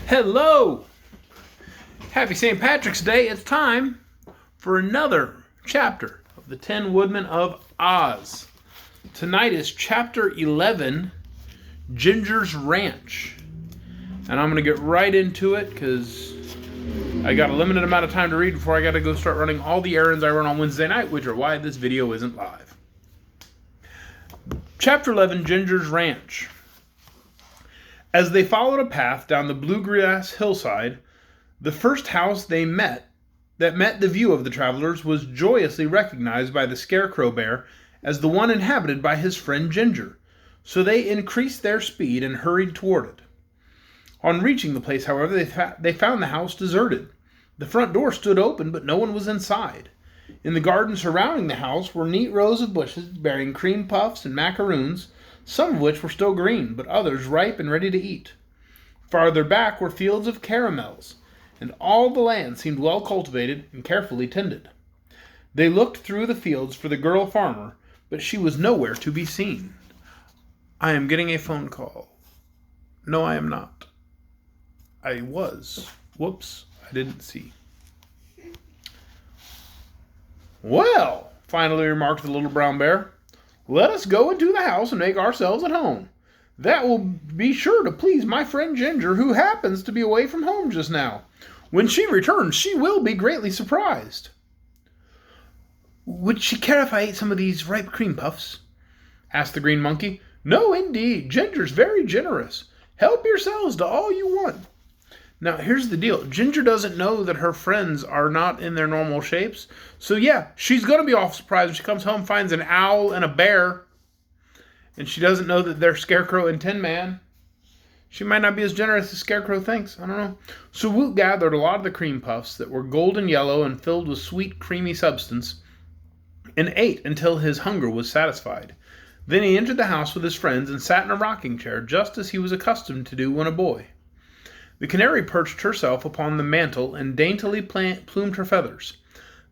Hello! Happy St. Patrick's Day. It's time for another chapter of the 10 Woodmen of Oz. Tonight is chapter 11, Jinjur's Ranch. And I'm going to get right into it because I got a limited amount of time to read before I got to go start running all the errands I run on Wednesday night, which are why this video isn't live. Chapter 11, Jinjur's Ranch. As they followed a path down the bluegrass hillside, the first house they met that met the view of the travelers was joyously recognized by the Scarecrow Bear as the one inhabited by his friend Jinjur, so they increased their speed and hurried toward it. On reaching the place, however, they found the house deserted. The front door stood open, but no one was inside. In the garden surrounding the house were neat rows of bushes bearing cream puffs and macaroons, some of which were still green, but others ripe and ready to eat. Farther back were fields of caramels, and all the land seemed well cultivated and carefully tended. They looked through the fields for the girl farmer, but she was nowhere to be seen. I am getting a phone call. No, I am not. I was. Whoops, I didn't see. Well, finally remarked the little brown bear, let us go into the house and make ourselves at home. That will be sure to please my friend Jinjur, who happens to be away from home just now. When she returns, she will be greatly surprised. Would she care if I ate some of these ripe cream puffs? Asked the green monkey. No, indeed. Jinjur's very generous. Help yourselves to all you want. Now, here's the deal. Jinjur doesn't know that her friends are not in their normal shapes. So, yeah, she's going to be awful surprised when she comes home, finds an owl and a bear, and she doesn't know that they're Scarecrow and Tin Man. She might not be as generous as Scarecrow thinks. I don't know. So Woot gathered a lot of the cream puffs that were golden yellow and filled with sweet, creamy substance and ate until his hunger was satisfied. Then he entered the house with his friends and sat in a rocking chair, just as he was accustomed to do when a boy. The canary perched herself upon the mantel and daintily plumed her feathers.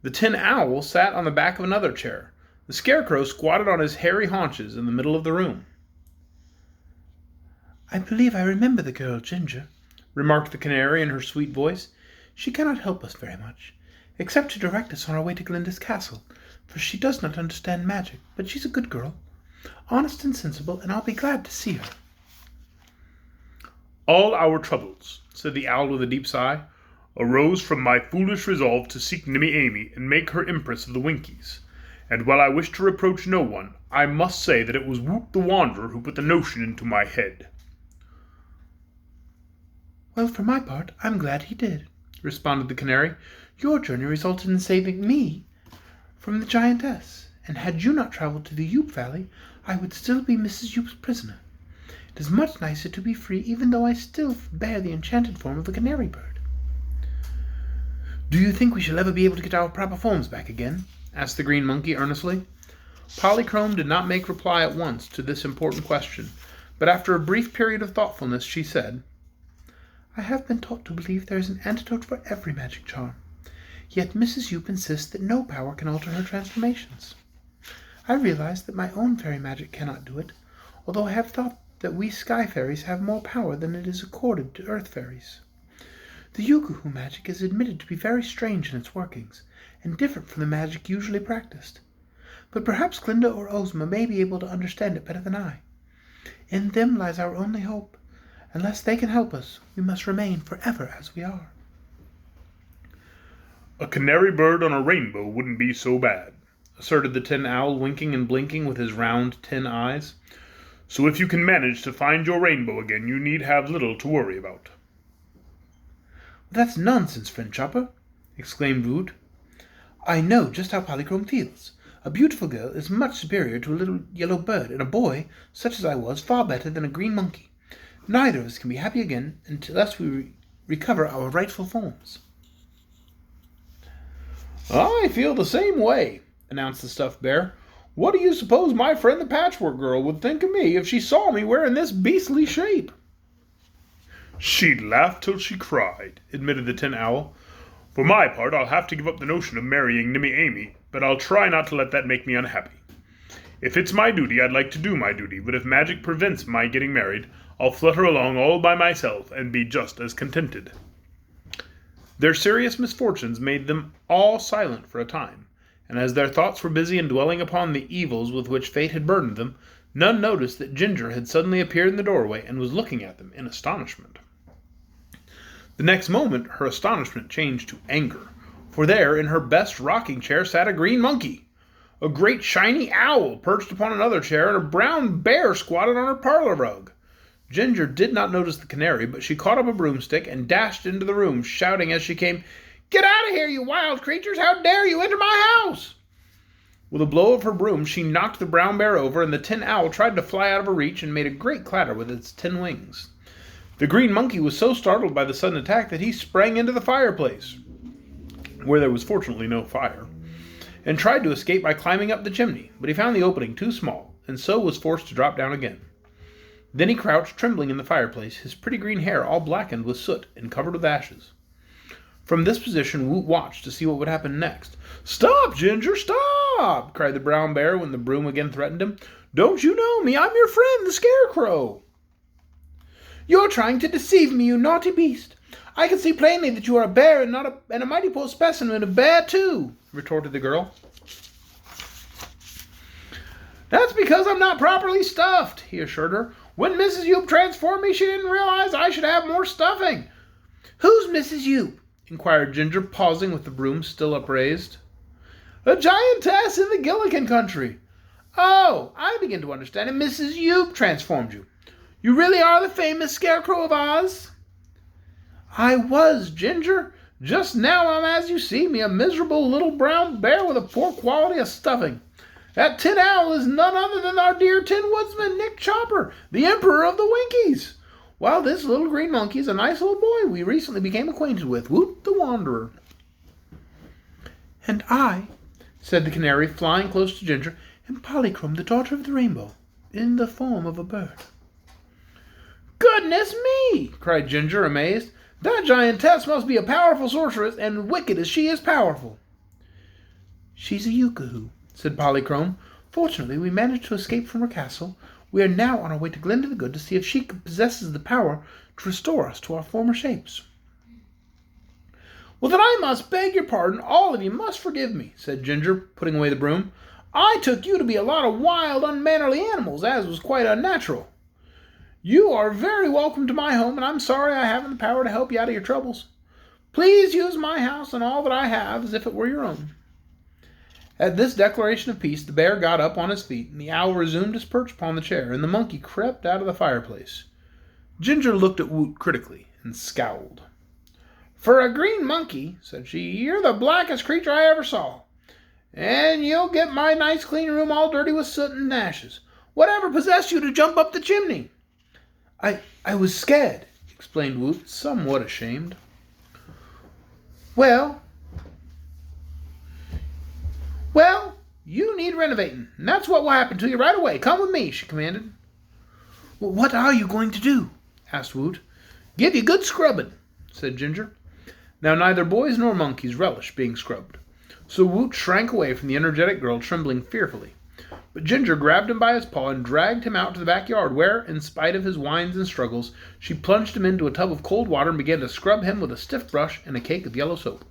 The tin owl sat on the back of another chair. The scarecrow squatted on his hairy haunches in the middle of the room. I believe I remember the girl Jinjur, remarked the canary in her sweet voice. She cannot help us very much, except to direct us on our way to Glinda's castle, for she does not understand magic, but she's a good girl, honest and sensible, and I'll be glad to see her. All our troubles, said the owl with a deep sigh, arose from my foolish resolve to seek Nimmy Amy and make her empress of the Winkies. And while I wish to reproach no one, I must say that it was Woot the Wanderer who put the notion into my head. Well, for my part, I'm glad he did, responded the canary. Your journey resulted in saving me from the giantess, and had you not traveled to the Yoop Valley, I would still be Mrs. Yoop's prisoner. It is much nicer to be free, even though I still bear the enchanted form of a canary bird. Do you think we shall ever be able to get our proper forms back again? Asked the green monkey earnestly. Polychrome did not make reply at once to this important question, but after a brief period of thoughtfulness she said, I have been taught to believe there is an antidote for every magic charm, yet Mrs. Yoop insists that no power can alter her transformations. I realize that my own fairy magic cannot do it, although I have thought that we sky fairies have more power than it is accorded to earth fairies. The Yukuhu magic is admitted to be very strange in its workings, and different from the magic usually practiced. But perhaps Glinda or Ozma may be able to understand it better than I. In them lies our only hope. Unless they can help us, we must remain forever as we are. A canary bird on a rainbow wouldn't be so bad, asserted the tin owl, winking and blinking with his round tin eyes. So if you can manage to find your rainbow again, you need have little to worry about. That's nonsense, friend Chopper, exclaimed Woot. I know just how Polychrome feels. A beautiful girl is much superior to a little yellow bird, and a boy, such as I was, far better than a green monkey. Neither of us can be happy again unless we recover our rightful forms. I feel the same way, announced the stuffed bear. What do you suppose my friend the Patchwork Girl would think of me if she saw me wearing this beastly shape? She'd laugh till she cried, admitted the tin owl. For my part, I'll have to give up the notion of marrying Nimmy Amy, but I'll try not to let that make me unhappy. If it's my duty, I'd like to do my duty, but if magic prevents my getting married, I'll flutter along all by myself and be just as contented." Their serious misfortunes made them all silent for a time, and as their thoughts were busy in dwelling upon the evils with which fate had burdened them, none noticed that Jinjur had suddenly appeared in the doorway and was looking at them in astonishment. The next moment her astonishment changed to anger, for there in her best rocking chair sat a green monkey. A great shiny owl perched upon another chair, and a brown bear squatted on her parlor rug. Jinjur did not notice the canary, but she caught up a broomstick and dashed into the room, shouting as she came, "Get out of here, you wild creatures! How dare you enter my house!" With a blow of her broom, she knocked the brown bear over, and the tin owl tried to fly out of her reach and made a great clatter with its tin wings. The green monkey was so startled by the sudden attack that he sprang into the fireplace, where there was fortunately no fire, and tried to escape by climbing up the chimney, but he found the opening too small, and so was forced to drop down again. Then he crouched trembling in the fireplace, his pretty green hair all blackened with soot and covered with ashes. From this position Woot watched to see what would happen next. "Stop, Jinjur, stop!" cried the brown bear when the broom again threatened him. "Don't you know me? I'm your friend, the Scarecrow." "You're trying to deceive me, you naughty beast. I can see plainly that you are a bear and a mighty poor specimen of bear, too," retorted the girl. "That's because I'm not properly stuffed," he assured her. "When Mrs. Yoop transformed me, she didn't realize I should have more stuffing." "Who's Mrs. Yoop?" inquired Jinjur, pausing with the broom still upraised. "A giantess in the Gillikin country." "Oh, I begin to understand, and Mrs. Yoop transformed you. You really are the famous Scarecrow of Oz?" "I was, Jinjur. Just now I'm, as you see me, a miserable little brown bear with a poor quality of stuffing. That tin owl is none other than our dear Tin Woodsman, Nick Chopper, the Emperor of the Winkies. While this little green monkey is a nice little boy we recently became acquainted with, Woot the Wanderer." "And I," said the canary, flying close to Jinjur, "am Polychrome, the daughter of the rainbow, in the form of a bird." "Goodness me!" cried Jinjur, amazed. "That giantess must be a powerful sorceress, and wicked as she is powerful." "She's a Yookahoo," said Polychrome. "Fortunately, we managed to escape from her castle. We are now on our way to Glinda the Good to see if she possesses the power to restore us to our former shapes." "Well, then I must beg your pardon. All of you must forgive me," said Jinjur, putting away the broom. "I took you to be a lot of wild, unmannerly animals, as was quite unnatural. You are very welcome to my home, and I'm sorry I haven't the power to help you out of your troubles. Please use my house and all that I have as if it were your own." At this declaration of peace, the bear got up on his feet, and the owl resumed his perch upon the chair, and the monkey crept out of the fireplace. Jinjur looked at Woot critically and scowled. "For a green monkey," said she, "you're the blackest creature I ever saw. And you'll get my nice clean room all dirty with soot and ashes. Whatever possessed you to jump up the chimney?" I was scared," explained Woot, somewhat ashamed. Well, you need renovating, and that's what will happen to you right away. Come with me," she commanded. "Well, what are you going to do?" asked Woot. "Give you good scrubbing," said Jinjur. Now neither boys nor monkeys relish being scrubbed, so Woot shrank away from the energetic girl, trembling fearfully. But Jinjur grabbed him by his paw and dragged him out to the backyard, where, in spite of his whines and struggles, she plunged him into a tub of cold water and began to scrub him with a stiff brush and a cake of yellow soap.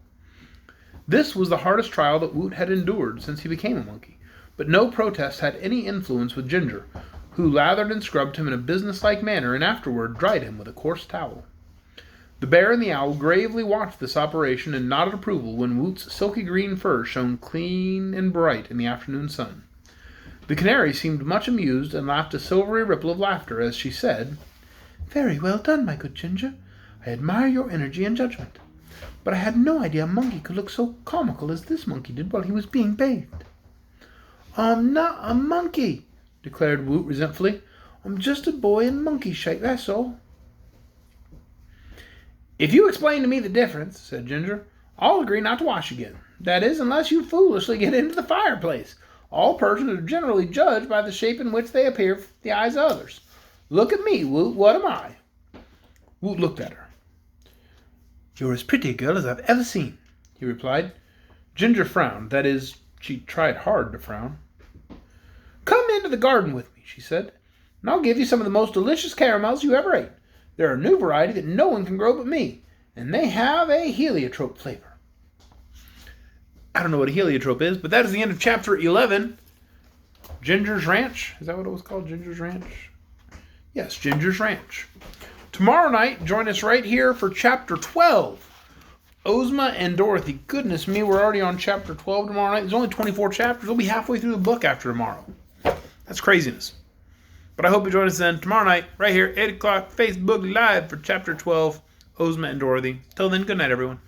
This was the hardest trial that Woot had endured since he became a monkey, but no protest had any influence with Jinjur, who lathered and scrubbed him in a businesslike manner and afterward dried him with a coarse towel. The bear and the owl gravely watched this operation and nodded approval when Woot's silky green fur shone clean and bright in the afternoon sun. The canary seemed much amused and laughed a silvery ripple of laughter as she said, "Very well done, my good Jinjur. I admire your energy and judgment. But I had no idea a monkey could look so comical as this monkey did while he was being bathed." "I'm not a monkey," declared Woot resentfully. "I'm just a boy in monkey shape, that's all." "If you explain to me the difference," said Jinjur, "I'll agree not to wash again. That is, unless you foolishly get into the fireplace. All persons are generally judged by the shape in which they appear for the eyes of others. Look at me, Woot. What am I?" Woot looked at her. "You're as pretty a girl as I've ever seen," he replied. Jinjur frowned. That is, she tried hard to frown. "Come into the garden with me," she said. and I'll give you some of the most delicious caramels you ever ate. They're a new variety that no one can grow but me, and they have a heliotrope flavor. I don't know what a heliotrope is, but that is the end of chapter 11. Jinjur's Ranch. Is that what it was called? Jinjur's Ranch? Yes, Jinjur's Ranch. Tomorrow night, join us right here for chapter 12. Ozma and Dorothy. Goodness me, we're already on chapter 12 tomorrow night. There's only 24 chapters. We'll be halfway through the book after tomorrow. That's craziness. But I hope you join us then tomorrow night, right here, 8 o'clock, Facebook Live for chapter 12, Ozma and Dorothy. Till then, good night, everyone.